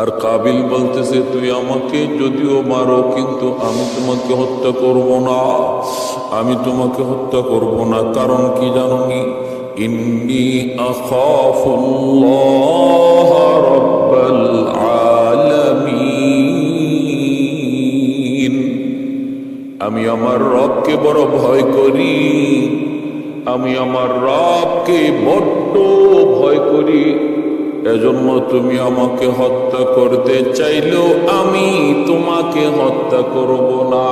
আর কাবিল বলতেছে, তুই আমাকে যদিও মারো কিন্তু আমি তোমাকে হত্যা করব না, আমি তোমাকে হত্যা করব না। কারণ কি জানো নি? ইন্নী আখাফুল্লাহ রাব্বাল আলামিন, আমি আমার রবকে বড় ভয় করি, আমি আমার রবকে বড্ড ভয় করি। এজন্য তুমি আমাকে হত্যা করতে চাইলেও আমি তোমাকে হত্যা করব না।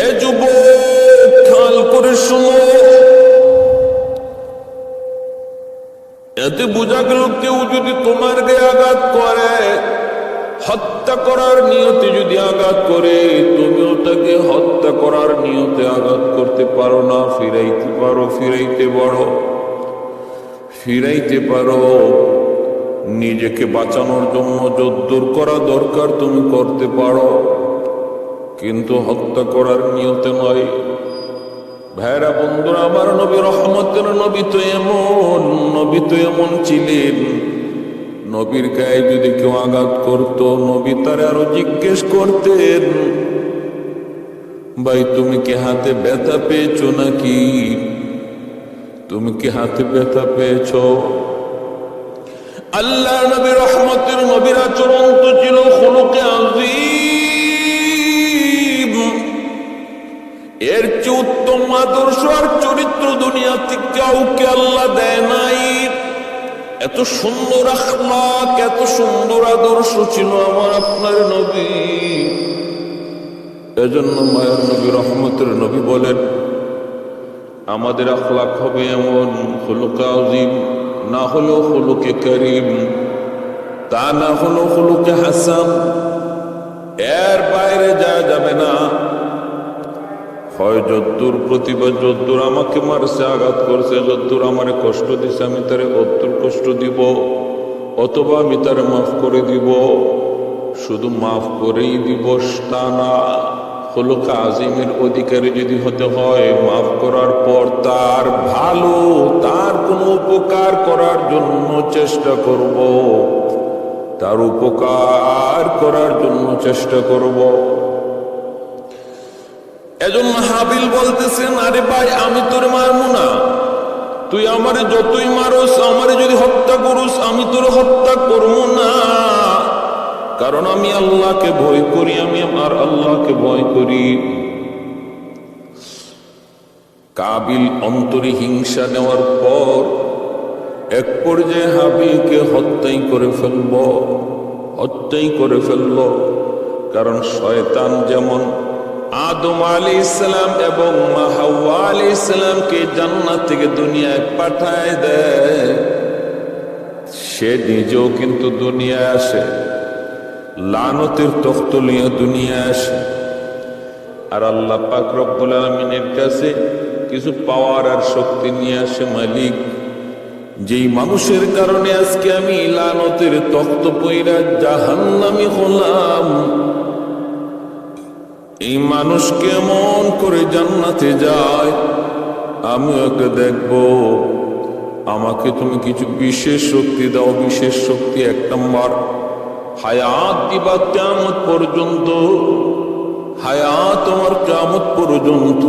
এ যুবক, খেয়াল করে শোনো, এতে বোঝা গেল কেউ যদি তোমার গায়ে আঘাত করে, হত্যা করার নিয়তে যদি আঘাত করে, তুমিও তাকে হত্যা করার নিয়তে আঘাত করতে পারো না। ফিরাইতে পারো, ফিরাইতে পারো। নিজেকে বাঁচানোর জন্য যদ্দূর করা দরকার তুমি করতে পারো, কিন্তু হত্যা করার নিয়তে নয়। ভাইরা বন্ধুরা আমার, নবী রহমতের নবী তো এমন ছিলেন, নবীর গায়ে যদি কেউ আঘাত করত, নবী তারে আরো জিজ্ঞেস করতেন, ভাই তুমি কি হাতে ব্যথা পেয়েছো নাকি? তুমি কি হাতে ব্যথা পেয়েছ? আল্লাহ নবী রহমতের নবীর আচরণ তো ছিল খুলুকে আযীম। এর চেয়ে উত্তম আদর্শ আর চরিত্র দুনিয়াতে কাউকে আল্লাহ দেয় নাই। এত সুন্দর আখলাক, এত সুন্দর আদর্শ ছিল আমার আপনার নবী। এজন্য মায়ের নবী রহমতের নবী বলেন, আমাদের আখলাক হবে এমন, খুলুকে আযীম না হলো খুলুকে করিম, তা না হলো খুলুকে হাসান, এর বাইরে যাওয়া যাবে না। হয় যদ্দূর প্রতিবাদ, যদ্দূর আমাকে মারছে, আঘাত করছে, যদ্দূর আমারে কষ্ট দিছে, আমি তারে অদ্দূর কষ্ট দিব, অথবা আমি তারে মাফ করে দিব। শুধু মাফ করেই দিব তা না, খুলুকে আযীমের অধিকারী যদি হতে হয়, মাফ করার পর তার ভালো, তার কোনো উপকার করার জন্য চেষ্টা করব, তার উপকার করার জন্য চেষ্টা করব। এজন্য হাবিল বলতেছেন, আরে ভাই আমি তোর মারবো না, তুই আমারে যতই মারোস, আমারে যদি হত্যা করুস, আমি তোর হত্যা করবো না। কারণ আমি আল্লাহকে ভয় করি, আমি আমার আল্লাহকে ভয় করি। কাবিল অন্তরে হিংসা নেওয়ার পর এক পর্যায়ে হাবিলকে হত্যাই করে ফেলব। কারণ শয়তান যেমন আদম আলাইহিস সালাম এবং মা হাওয়া আলাইহিস সালামকে জান্নাত থেকে দুনিয়ায় পাঠায় দেয়, সে নিজেও কিন্তু দুনিয়ায় আসে, লানতের তখ্ত নিয়ে দুনিয়ায় আসে। আর আল্লাহ পাক রব্বুল আলামিনের কাছে কিছু পাওয়ার আর শক্তি নিয়ে আসে মালিক, যেই মানুষের কারণে আজকে আমি লানতের তখ্ত পইরা জাহান্নামী হলাম, এই মানুষ কেমন করে জান্নাতে যায় আমি ওকে দেখব। আমাকে তুমি কিছু বিশেষ শক্তি দাও। বিশেষ শক্তি, 1 নম্বর হায়াত দিবা কিয়ামত পর্যন্ত, হায়াত তোমার কিয়ামত পর্যন্ত।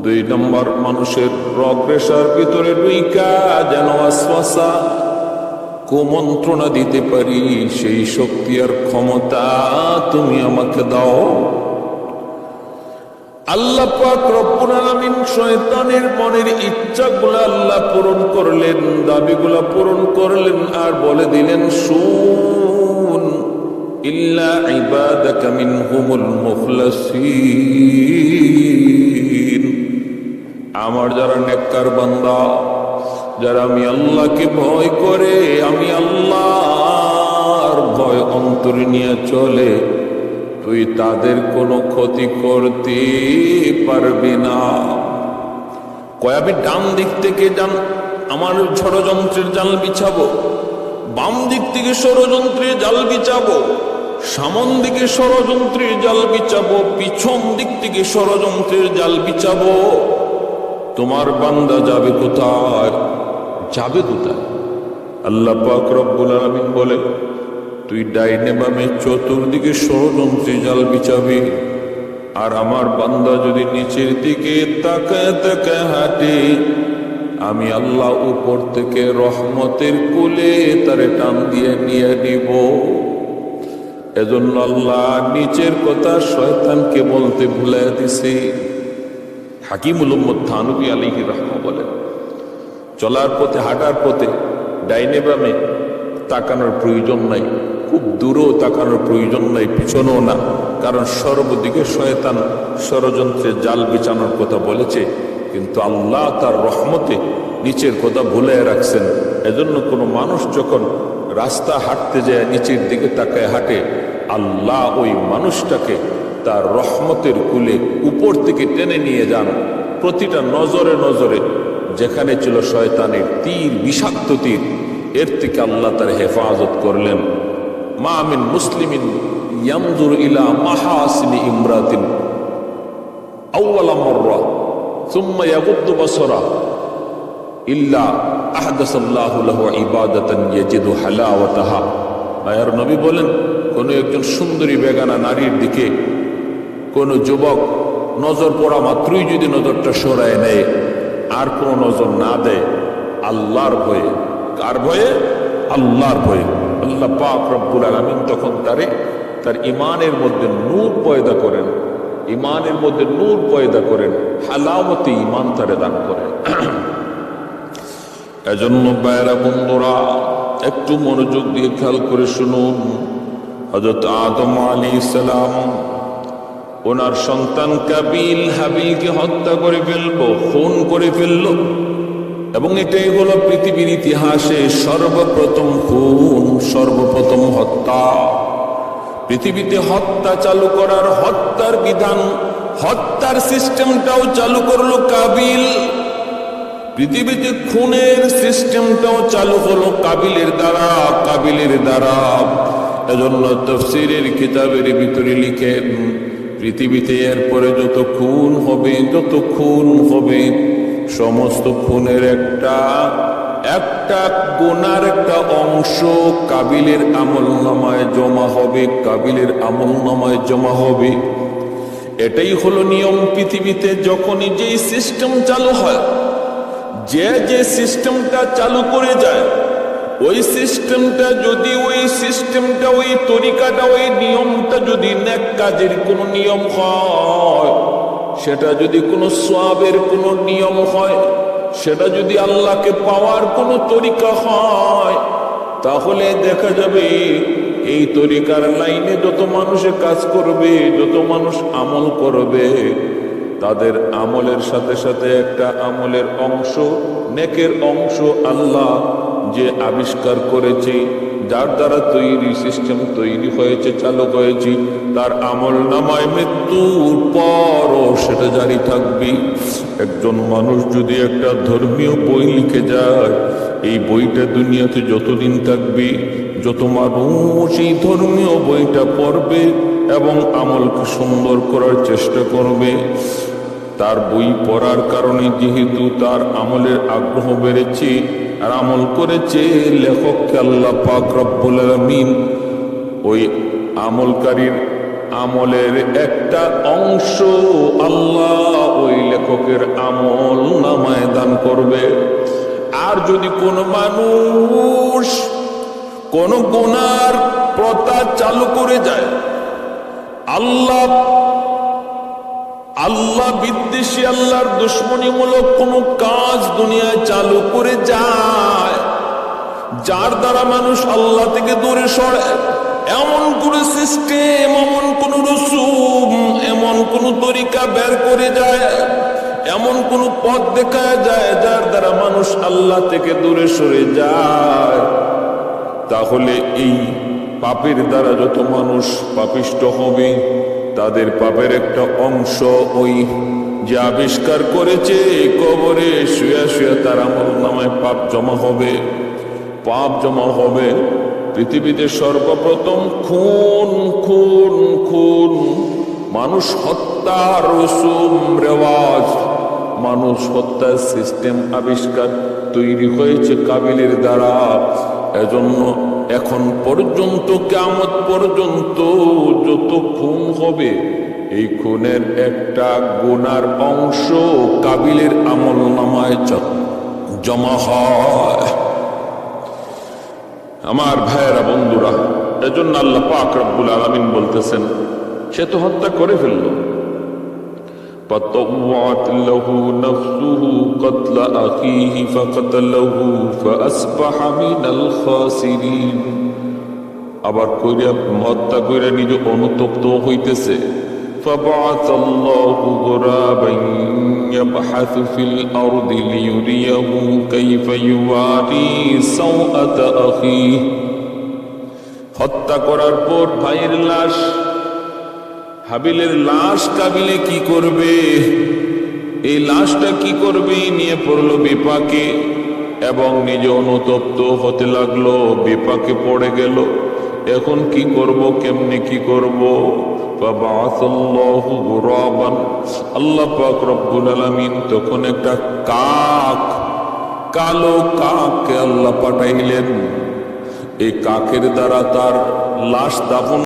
2 নম্বর মানুষের রগ রেশার ভিতরে ঢুইকা যেন ওয়াসওয়াসা কুমন্ত্রণা দিতে পারি, সেই শক্তি আর ক্ষমতা তুমি আমাকে দাও। আল্লাহ পাক রব্বুল আলামিন শয়তানের মনের ইচ্ছাগুলো আল্লাহ পূরণ করলেন, দাবিগুলো পূরণ করলেন, আর বলে দিলেন, শুন, ইল্লা ইবাদাকা মিনহুমুল মুখলাসিন, আমার যারা নেককার বান্দা, যারা আমি আল্লাহকে ভয় করে, আমি আল্লাহর ভয় অন্তরে নিয়ে চলে, তুই তাদের কোনো ক্ষতি করতে পারবি না। কয় আমি ডান দিক থেকে আমার ষড়যন্ত্রের জাল বিছাবো, বাম দিক থেকে ষড়যন্ত্রের জাল বিছাবো, সামন দিকে ষড়যন্ত্রের জাল বিছাবো, পিছন দিক থেকে ষড়যন্ত্রের জাল বিছাবো, তোমার বান্দা যাবে কোথায়? আল্লাহ পাক রব্বুল আলামিন বলে, তুই ডাইনে বামে চতুর্দিকে ষড়যন্ত্রী জাল বিছাবি, আর আমার বান্দা যদি নিচের দিকে তাকায় তাকায় হাঁটে, আমি আল্লাহ উপর থেকে রহমতের কোলে তারে টান দিয়ে নিয়ে নিব। এজন্য আল্লাহ নিচের কথা শয়তানকে বলতে ভুলে দিছে। হাকিমুল উম্মত থানভী আলাইহির রাহমা বলেন, চলার পথে হাঁটার পথে ডাইনে বামে তাকানোর প্রয়োজন নাই, খুব দূরেও তাকানোর প্রয়োজন নাই, পিছনেও না, কারণ সর্বদিকে শয়তান ষড়যন্ত্রের জাল বিছানোর কথা বলেছে, কিন্তু আল্লাহ তার রহমতে নিচের কথা ভুলে রাখছেন। এজন্য কোনো মানুষ যখন রাস্তা হাঁটতে যায় নিচের দিকে তাকায় হাঁটে, আল্লাহ ওই মানুষটাকে তার রহমতের কুলে উপর থেকে টেনে নিয়ে যান। প্রতিটা নজরে নজরে যেখানে ছিল শয়তানের তীর, বিষাক্ত তীর, এর থেকে আল্লাহ তার হেফাজত করলেন। মা মিন মুসলিমিন ইয়ানজুরু ইলা মাহাসিনি ইমরাতিন আউওয়ালা মাররা সুম্মা ইয়াগুদ্দু বাসরা ইল্লা আহদাসাল্লাহু লাহু ইবাদাতান ইয়াজিদু হালাওয়াতাহা। মায়ার নবী বলেন, কোন একজন সুন্দরী বেগানা নারীর দিকে কোন যুবক নজর পড়া মাত্রই যদি নজরটা সরায় নেয়, আর কোন নজর না দেয়, আল্লাহর ভয়ে, কার ভয়ে? আল্লাহর ভয়ে, আল্লাহ পাক রব্বুল আলামিন তখন তার ইমানের মধ্যে নূর পয়দা করেন, ইমানের মধ্যে নূর পয়দা করেন, হালাওয়াতে ইমান তারে দান করেন। এজন্য ভাইরা বন্ধুরা, একটু মনোযোগ দিয়ে খেয়াল করে শুনুন। হযরত আদম আলাইহিস সালাম ওনার সন্তান কাবিল হাবিলকে হত্যা করে ফেললো, খুন করে ফেললো, এবং এটাই হলো পৃথিবীর ইতিহাসে সর্বপ্রথম খুন, সর্বপ্রথম হত্যা। পৃথিবীতে হত্যা চালু করার, হত্যার বিধান, হত্যার সিস্টেমটাও চালু করলো কাবিল। পৃথিবীতে খুনের সিস্টেমটাও চালু হলো কাবিলের দ্বারা। এজন্য তাফসীরের কিতাবের ভিতরে লিখেন, পৃথিবীতে এরপরে যত খুন হবে সমস্ত খুনের একটা গুনার একটা অংশ কাবিলের আমলনামায় জমা হবে। এটাই হলো নিয়ম পৃথিবীতে। যখনই যেই সিস্টেম চালু হয়, যে সিস্টেমটা চালু করে যায়, ওই সিস্টেমটা ওই তরিকাটা, ওই নিয়মটা যদি নেক কাজের কোনো নিয়ম হয়, সেটা যদি কোনো সওয়াবের কোনো নিয়ম হয়, সেটা যদি আল্লাহকে পাওয়ার কোনো তরিকা হয়, তাহলে দেখা যাবে এই তরিকার লাইনে যত মানুষে কাজ করবে, যত মানুষ আমল করবে, তাদের আমলের সাথে সাথে একটা আমলের অংশ, নেকের অংশ আল্লাহ যে আবিষ্কার করেছে, যার দ্বারা সিস্টেম তৈরি হয়েছে, চালু হয়েছে, তার আমল নামায় মৃত্যুর পরও সেটা জারি থাকবে। একজন মানুষ যদি একটা ধর্মীয় বই লিখে যায়, এই বইটা দুনিয়াতে যতদিন থাকবে, যত মানুষ এই ধর্মীয় বইটা পড়বে এবং আমলকে সুন্দর করার চেষ্টা করবে, তার বই পড়ার কারণে যেহেতু তার আমলের আগ্রহ বেড়েছে আর আমল করেছে, লেখককে আল্লাহ পাক রব্বুল আলামিন ওই আমলকারীর আমলের একটা অংশ আল্লাহ ওই লেখকের আমল নামায় দান করবে। আর যদি কোনো মানুষ কোন গুনার প্রথা চালু করে যায়, আল্লাহ বিদ্বেষী, আল্লাহর দুশ্মনীমূলক কোন কাজ দুনিয়ায় চালু করে যায়, যার দ্বারা মানুষ আল্লাহ থেকে দূরে সরে, এমন কোন সিস্টেম, এমন কোন রসুম, এমন কোন তরিকা বের করে যায়, এমন কোন পথ দেখা যায়, যার দ্বারা মানুষ আল্লাহ থেকে দূরে সরে যায়, তাহলে এই পাপের দ্বারা যত মানুষ পাপিষ্ট হবে, তাদের পাপের একটা অংশ ওই যে আবিষ্কার করেছে, কবরে শুয়ে শুয়ে তার আমলনামায় পাপ জমা হবে। পৃথিবীতে সর্বপ্রথম খুন, মানুষ হত্যার রসুম রেওয়াজ, মানুষ হত্যার সিস্টেম আবিষ্কার তৈরি হয়েছে কাবিলের দ্বারা। এজন্য এখন পর্যন্ত কিয়ামত পর্যন্ত যত খুন হবে এই খুনের একটা গুনার অংশ কাবিলের আমলনামায় জমা হয়। আমার ভাইয়েরা, বন্ধুরা, এজন্য আল্লাহ পাক রব্বুল আলামিন বলতেছেন, সে তো হত্যা করে ফেলল। فطوعت له نفسه قتل أخيه فقتله فأصبح من الخاسرين। আবার কইরা হত্যা কইরা নিজে অনুতপ্ত হইতেছে। فبعث الله غرابا يبحث في الأرض ليريه كيف يواري سوءة أخيه। হত্যা করার পর ভাইয়ের লাশ, হাবিলের লাশ কাবিলে কি করবে, এই লাশটা কি করবে নিয়ে পড়লো বিপাকে, এবং নিজে অনুতপ্ত হতে লাগলো, বিপাকে পড়ে গেল। এখন কি করব, কেমনে কি করব? ফাবাআসাল্লাহু গুরাবান, আল্লাহ পাক রব্বুল আলামিন তখন একটা কাক, কালো কাককে আল্লাহ পাঠাইলেন। এই কাকের দ্বারা তার লাশ দাফন